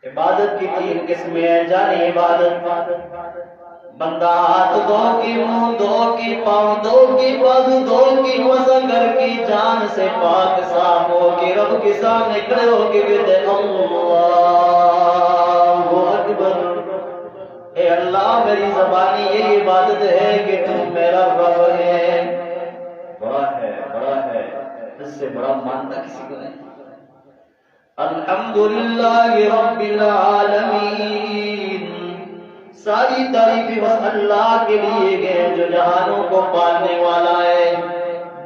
عبادت کی تین قسمیں ہیں جانی عبادت، بندہ ہاتھ دھو کی، منہ دھو کی، پاؤں دھو کی، بازو دھو کی، وضو کر کی، جان سے پاک صاف ہو کے رب کے سامنے کھڑے ہو کے کہتے اللہ اکبر، اے اللہ میری زبانی یہ عبادت ہے کہ تم میرا رب ہے۔ بڑا ہے، اس سے بڑا مانتا کسی کو نہیں۔ الحمدللہ رب العالمین، ساری تعریفیں بس اللہ کے لیے گئے جو جہانوں کو پالنے والا ہے،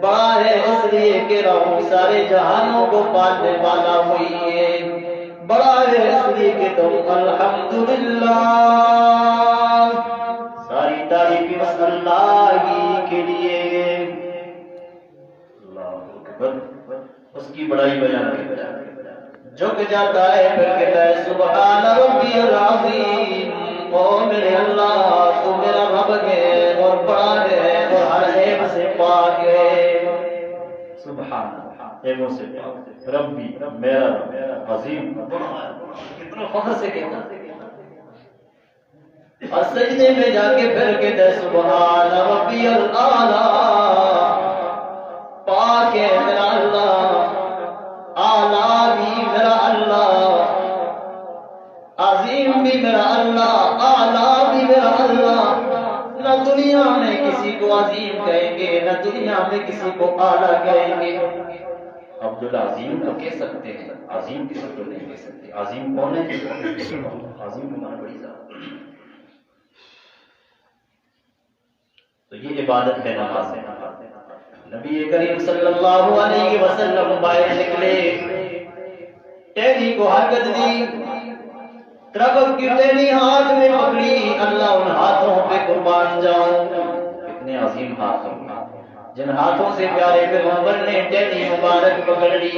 بڑا ہے اس لیے کہ رب سارے جہانوں کو پالنے والا ہوئی ہے، بڑا ہے اس لیے کہ تم الحمدللہ، ساری تعریفیں بس اللہ ہی کے لیے گئے۔ اللہ اکبر، اس کی بڑائی بیان کی جائے، جھک جاتا ہے پھر کہتا ہے سبحان ربی العظیم، او میرے اللہ تو میرا رب ہے اور بڑا ہے اور ہر عیب سے پاک ہے۔ سبحان عیبوں سے پاک، ربی میرا رب، عظیم کتنا فخر سے کہتا ہے، اور سجدے میں جا کے پھر کہتا ہے سبحان ربی الاعلی، پاک ہے میرا اللہ، اعلیٰ بھی میرا اللہ، عظیم بھی میرا اللہ، اعلیٰ بھی میرا اللہ۔ نہ دنیا میں کسی کو عظیم کہیں گے، نہ دنیا میں کسی کو اعلیٰ کہیں گے۔ عبدالعظیم تو کہہ سکتے ہیں، عظیم کسی کو نہیں کہہ سکتے۔ عظیم کون ہے؟ عظیم ہمارا بڑی ذات۔ تو یہ عبادت ہے، نماز ہے۔ نبی کریم صلی اللہ علیہ وسلم باہر نکلے، ٹہنی کو حرکت دی، تربت کی ٹہنی ہاتھ میں پکڑی، اللہ ان ہاتھوں پہ قربان جاؤں، کتنے عظیم ہاتھ ہیں جن ہاتھوں سے پیارے پیغمبر نے ٹہنی مبارک پکڑ لی۔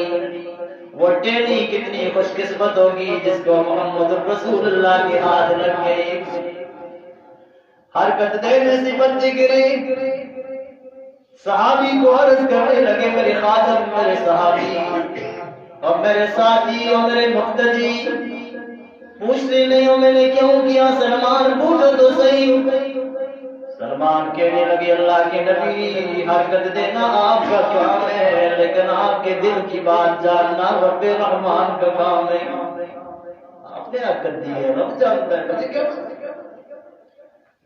وہ ٹہنی کتنی خوش قسمت ہوگی جس کو محمد رسول اللہ کے ہاتھ لگ گئے۔ حرکت دینے سے بندے گرے، صحابی کو عرض کرنے لگے میرے خادم، میرے صحابی اور میرے ساتھی اور میرے مقتدی، پوچھتے نہیں ہو میں نے کیوں کیا؟ سلمان پوچھو تو صحیح۔ سلمان کہنے لگے اللہ کے نبی، حرکت دینا آپ کا کام ہے لیکن آپ کے دل کی بات جاننا رب رحمان کا کام ہے۔ آپ نے حرکت دی ہے، رب جانتا ہے، مجھے کیا؟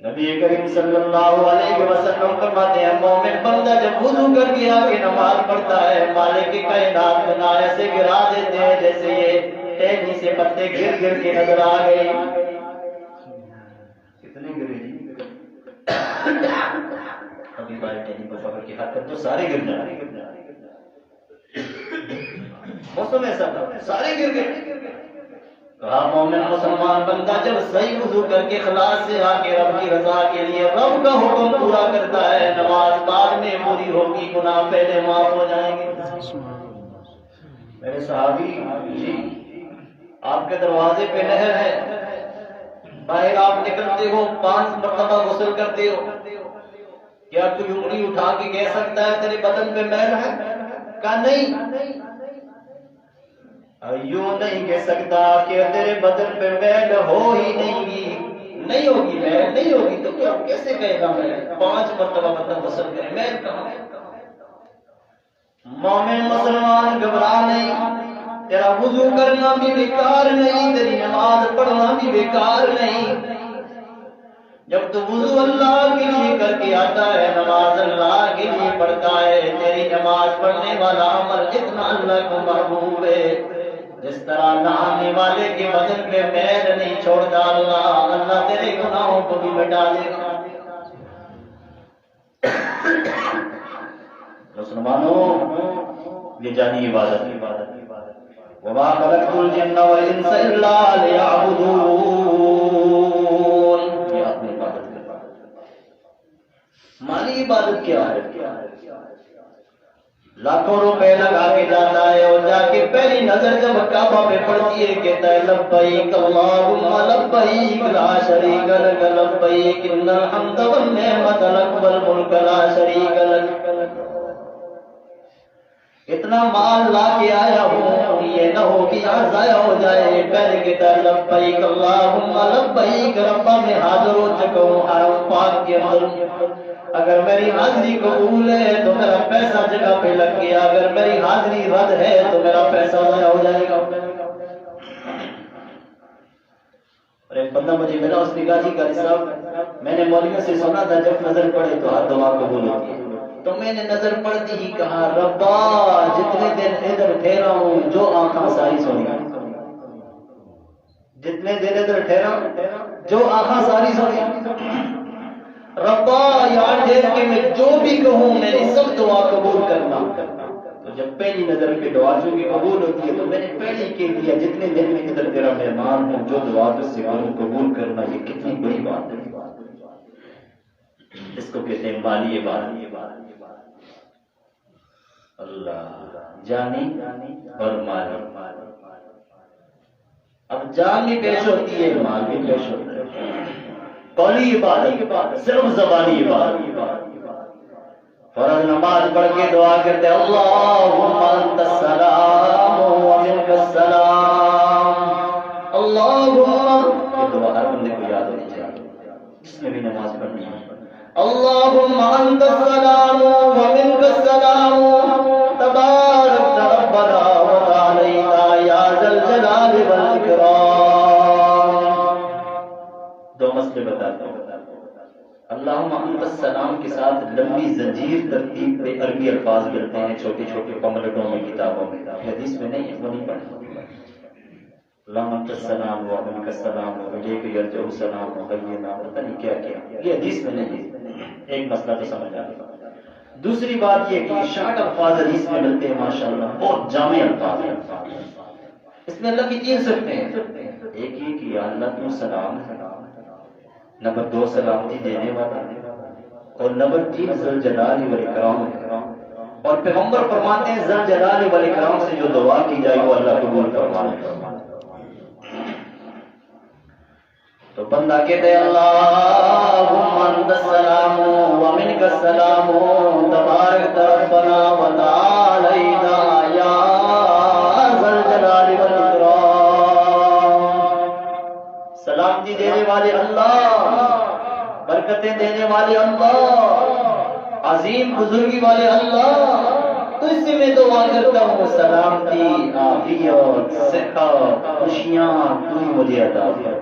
نبی کریم صلی اللہ علیہ وسلم فرماتے ہیں مومن بندہ جب وضو کر کے آگے نماز پڑھتا ہے، مالک کی کائنات بنا ایسے گرا دیتے ہیں جیسے یہ ٹہنی سے پتے گر گر کے نظر آ گئے۔ کتنے گرے جی؟ ابھی بھائی ٹہنی کو پکڑ کے حرکت تو سارے گر جائیں، موسم ایسا تھا سارے گر گئے۔ کہا مومن مسلمان بندہ جب صحیح وضو کر کے خلاص سے آ کے رب کی رضا کے لیے رب کا حکم پورا کرتا ہے، نماز بعد میں پوری ہوگی، گناہ پہلے معاف ہو جائیں گے۔ میرے صحابی جی، آپ کے دروازے پہ نہر ہے، باہر آپ نکلتے ہو 5 مرتبہ غسل کرتے ہو، کیا کوئی انگلی اٹھا کے کہہ سکتا ہے تیرے بدن پہ میل ہے؟ کہا نہیں، یوں نہیں کہہ سکتا کہ تیرے بدن پہ میل ہو ہی نہیں گی، نہیں ہوگی میل، نہیں ہوگی تو کیا کیسے کہے گا میل؟ 5 مرتبہ بدن غسل کرے، میل کہاں؟ مومن مسلمان گھبرا نہیں، تیرا وضو کرنا بھی بیکار نہیں، تیری نماز پڑھنا بھی بیکار نہیں۔ جب تو وضو اللہ کے لیے کر کے آتا ہے، نماز اللہ کے لیے پڑھتا ہے، تیری نماز پڑھنے والا عمل اتنا اللہ کو محبوب ہے جس طرح نہانے والے کے بدن پہ میل نہیں چھوڑتا اللہ تیرے گناہوں کو بھی مٹا دے گا۔ مسلمانوں، یہ جانی عبادت وما خلقت الجن والانس الا ليعبدون، یہ آپ نے عبادت کرنا۔ مالی عبادت کیا ہے؟ لاکھوں روپے لگا کے جاتا ہے اور جا کے پہلی نظر جب کعبہ پہ پڑتی ہے کہتا ہے لبیک اللہم لبیک لا شریک لک لبیک ان الحمد والنعمت لک والملک لا شریک لک۔ اتنا مال لا کے آیا ہوں، یہ نہ ہو کہ یہاں ضائع ہو جائے۔ پہلے کہتا ہے لبیک اللہم لبیک، ربا میں حاضر ہو چکا ہوں حرم پاک کے اندر، اگر میری حاضری قبول ہے تو میرا پیسہ جگہ پہ لگ گیا، اگر میری حاضری رد ہے تو میرا پیسہ ضائع ہو جائے گا۔ اور ایک بندہ مجھے ملا، اس نے کہا جی قاری صاحب میں نے مولویوں سے سنا تھا جب نظر پڑے تو ہر دعا قبول ہوتی ہے، تو میں نے نظر پڑتی ہی کہا ربا جتنے دن ادھر ٹھہرا ہوں جو آنکھاں ساری سونی، جتنے دن ادھر ٹھہرا جو آنکھاں ساری سونی، ربا یاد ہے کہ میں جو بھی کہوں میری سب دعا قبول کرنا۔ تو جب پہلی نظر پہ دعا چونکہ قبول ہوتی ہے تو میں نے پہلے کے لیا جتنے دن میں ادھر تیرا مہمان ہوں جو دعا تجھ سے کروں قبول کرنا، یہ کتنی بڑی بات ہے۔ اس کو کہتے ہیں مالی عبادت، اللہ جانی اور مالی۔ اب جان بھی پیش ہوتی ہے، مال بھی پیش ہوتا ہے۔ قولی عبادت صرف زبانی عبادت، فرض نماز پڑھ کے دعا کرتے اللہم انت السلام و منک السلام، اللہم، یہ دعا ہر بندے کو یاد ہونی چاہیے جس نے بھی نماز پڑھنی ہے۔ اللہم انت السلام و منک السلام تبارک ربنا و تعالیٰ یا ذا الجلال والاکرام۔ دو مسئلے بتاتا ہوں۔ اللہم انت السلام کے ساتھ لمبی زنجیر ترتیب پہ عربی الفاظ ملتے ہیں چھوٹے چھوٹے پملٹوں میں کتابوں میں، حدیث میں نہیں ہے، وہ نہیں پڑھنا۔ اللہم انت السلام و منک السلام و الیک یرجع السلام و حینا، پتہ نہیں کیا کیا، یہ حدیث میں نہیں ہے۔ ایک مسئلہ تو سمجھ آ گیا۔ دوسری بات یہ کہ شارٹ الفاظ حدیث میں ملتے ہیں ماشاءاللہ، بہت جامع الفاظ ہیں۔ اس میں اللہ کی تین صفتیں ہیں، ایک یہ کہ یا اللہ تو سلام ہے، نمبر دو سلامتی دینے والا، اور نمبر تین ذوالجلال والاکرام ہے۔ اور پیغمبر فرماتے ہیں ذوالجلال والاکرام سے جو دعا کی جائے وہ اللہ قبول فرمائے۔ تو بندہ کہتے ہیں اللہم انت السلام و منک السلام تبارک ربنا و تعالیٰ یا ذا الجلال والاکرام۔ سلامتی دینے والے اللہ، برکتیں دینے والے اللہ، عظیم بزرگی والے اللہ، تو اس سے میں دعا کرتا ہوں سلامتی، عافیت، صحت، خوشیاں تو ہی مجھے عطا فرما۔